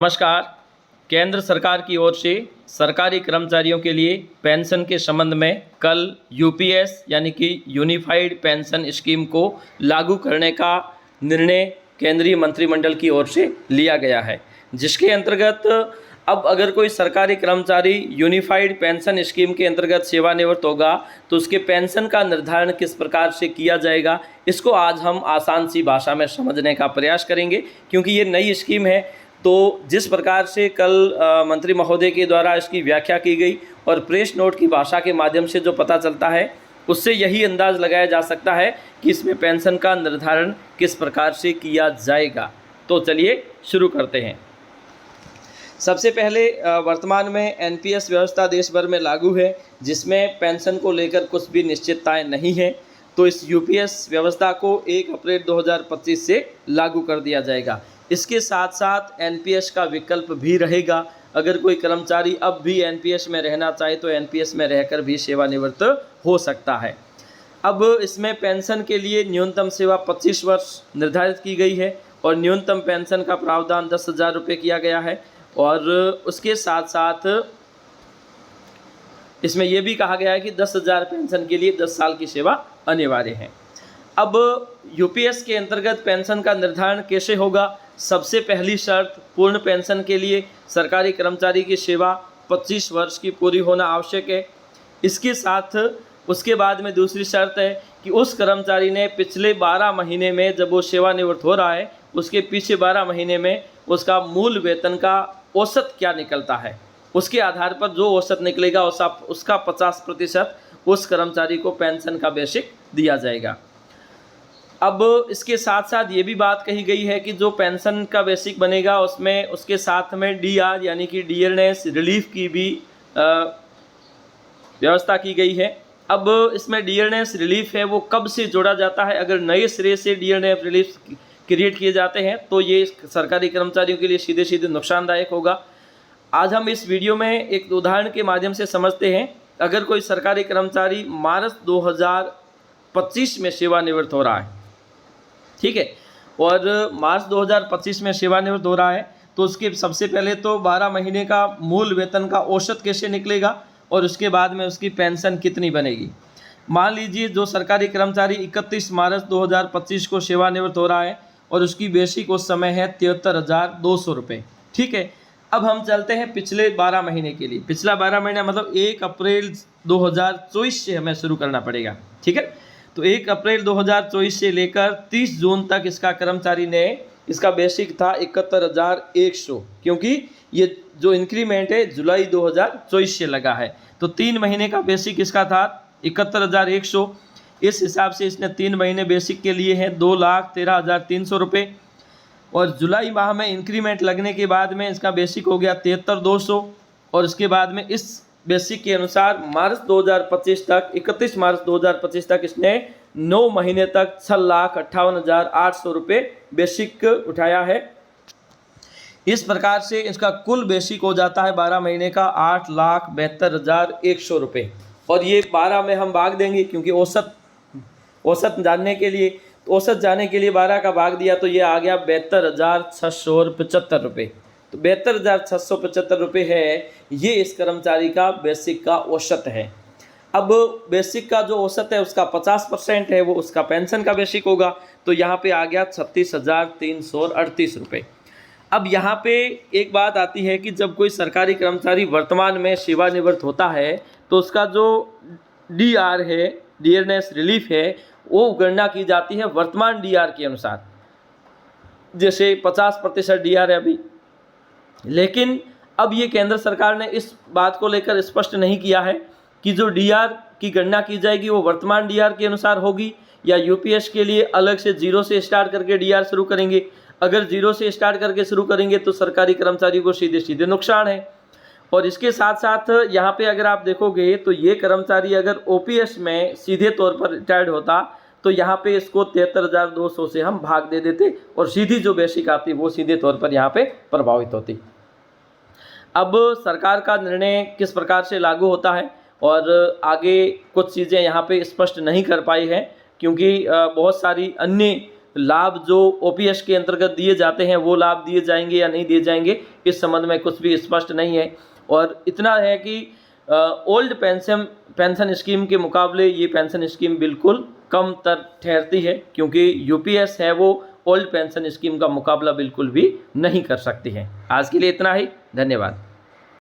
नमस्कार। केंद्र सरकार की ओर से सरकारी कर्मचारियों के लिए पेंशन के संबंध में कल यूपीएस यानी कि यूनिफाइड पेंशन स्कीम को लागू करने का निर्णय केंद्रीय मंत्रिमंडल की ओर से लिया गया है, जिसके अंतर्गत अब अगर कोई सरकारी कर्मचारी यूनिफाइड पेंशन स्कीम के अंतर्गत सेवानिवृत्त होगा तो उसके पेंशन का निर्धारण किस प्रकार से किया जाएगा, इसको आज हम आसान सी भाषा में समझने का प्रयास करेंगे। क्योंकि ये नई स्कीम है, तो जिस प्रकार से कल मंत्री महोदय के द्वारा इसकी व्याख्या की गई और प्रेस नोट की भाषा के माध्यम से जो पता चलता है, उससे यही अंदाज़ लगाया जा सकता है कि इसमें पेंशन का निर्धारण किस प्रकार से किया जाएगा। तो चलिए शुरू करते हैं। सबसे पहले वर्तमान में एनपीएस व्यवस्था देश भर में लागू है, जिसमें पेंशन को लेकर कुछ भी निश्चितताएं नहीं है। तो इस यूपीएस व्यवस्था को 1 अप्रैल 2025 से लागू कर दिया जाएगा। इसके साथ साथ एनपीएस का विकल्प भी रहेगा। अगर कोई कर्मचारी अब भी एनपीएस में रहना चाहे तो एनपीएस में रहकर भी सेवानिवृत्त हो सकता है। अब इसमें पेंशन के लिए न्यूनतम सेवा 25 वर्ष निर्धारित की गई है और न्यूनतम पेंशन का प्रावधान 10,000 रुपये किया गया है। और उसके साथ साथ इसमें यह भी कहा गया है कि 10,000 पेंशन के लिए 10 साल की सेवा अनिवार्य है। अब यूपीएस के अंतर्गत पेंशन का निर्धारण कैसे होगा? सबसे पहली शर्त, पूर्ण पेंशन के लिए सरकारी कर्मचारी की सेवा 25 वर्ष की पूरी होना आवश्यक है। इसके साथ उसके बाद में दूसरी शर्त है कि उस कर्मचारी ने पिछले 12 महीने में, जब वो सेवानिवृत्त हो रहा है, उसके पीछे 12 महीने में उसका मूल वेतन का औसत क्या निकलता है, उसके आधार पर जो औसत निकलेगा उसका 50% उस कर्मचारी को पेंशन का बेसिक दिया जाएगा। अब इसके साथ साथ ये भी बात कही गई है कि जो पेंशन का बेसिक बनेगा उसमें उसके साथ में डीआर यानी कि डियरनेस रिलीफ की भी व्यवस्था की गई है। अब इसमें डियरनेस रिलीफ है वो कब से जोड़ा जाता है? अगर नए सिरे से डियरनेस रिलीफ क्रिएट किए जाते हैं तो ये सरकारी कर्मचारियों के लिए सीधे सीधे नुकसानदायक होगा। आज हम इस वीडियो में एक उदाहरण के माध्यम से समझते हैं। अगर कोई सरकारी कर्मचारी मार्च 2025 में सेवानिवृत्त हो रहा है, ठीक है, और मार्च 2025 में सेवानिवृत्त हो रहा है, तो उसके सबसे पहले तो 12 महीने का मूल वेतन का औसत कैसे निकलेगा और उसके बाद में उसकी पेंशन कितनी बनेगी। मान लीजिए जो सरकारी कर्मचारी 31 मार्च 2025 को सेवानिवृत्त हो रहा है और उसकी बेसिक उस समय है 73,200 रुपये, ठीक है। अब हम चलते हैं पिछले 12 महीने के लिए। पिछला 12 महीना मतलब 1 अप्रैल 2024 से हमें शुरू करना पड़ेगा, ठीक है। तो 1 अप्रैल 2024 से लेकर 30 जून तक इसका कर्मचारी ने, इसका बेसिक था 71,100, क्योंकि ये जो इंक्रीमेंट है जुलाई 2024 से लगा है। तो 3 महीने का बेसिक इसका था 71,100। इस हिसाब से इसने 3 महीने बेसिक के लिए हैं 2,13,300 रुपये। और जुलाई माह में इंक्रीमेंट लगने के बाद में इसका बेसिक हो गया 73,200। और उसके बाद में इस बेसिक के अनुसार मार्च 2025 तक, 31 मार्च 2025 तक इसने 9 महीने तक 6,58,800 रुपये बेसिक उठाया है। इस प्रकार से इसका कुल बेसिक हो जाता है 12 महीने का 8,72,100 रुपये। और ये 12 में हम भाग देंगे, क्योंकि औसत जानने के लिए, औसत जाने के लिए 12 का भाग दिया तो ये आ गया 72,675 रुपये। तो 72,675 रुपये है, ये इस कर्मचारी का बेसिक का औसत है। अब बेसिक का जो औसत है उसका 50% है, वो उसका पेंशन का बेसिक होगा। तो यहाँ पे आ गया 36,338 रुपये। अब यहाँ पे एक बात आती है कि जब कोई सरकारी कर्मचारी वर्तमान में सेवानिवृत्त होता है तो उसका जो डीआर है, डियरनेस रिलीफ है, वो गणना की जाती है वर्तमान डीआर के अनुसार। जैसे 50% डीआर है अभी, लेकिन अब ये केंद्र सरकार ने इस बात को लेकर स्पष्ट नहीं किया है कि जो डीआर की गणना की जाएगी वो वर्तमान डीआर के अनुसार होगी या यूपीएस के लिए अलग से 0 से स्टार्ट करके डीआर शुरू करेंगे। अगर 0 से स्टार्ट करके शुरू करेंगे तो सरकारी कर्मचारी को सीधे सीधे नुकसान है। और इसके साथ साथ यहाँ पे अगर आप देखोगे तो ये कर्मचारी अगर ओपीएस में सीधे तौर पर रिटायर्ड होता तो यहाँ पे इसको 73,200 से हम भाग दे देते और सीधी जो बेसिक आती वो सीधे तौर पर यहाँ पे प्रभावित होती। अब सरकार का निर्णय किस प्रकार से लागू होता है और आगे कुछ चीज़ें यहाँ पे स्पष्ट नहीं कर पाई हैं, क्योंकि बहुत सारी अन्य लाभ जो ओपीएस के अंतर्गत दिए जाते हैं वो लाभ दिए जाएंगे या नहीं दिए जाएंगे, इस संबंध में कुछ भी स्पष्ट नहीं है। और इतना है कि ओल्ड पेंशन स्कीम के मुकाबले ये पेंशन स्कीम बिल्कुल कम तर ठहरती है, क्योंकि यूपीएस है वो ओल्ड पेंशन स्कीम का मुकाबला बिल्कुल भी नहीं कर सकती है। आज के लिए इतना ही, धन्यवाद।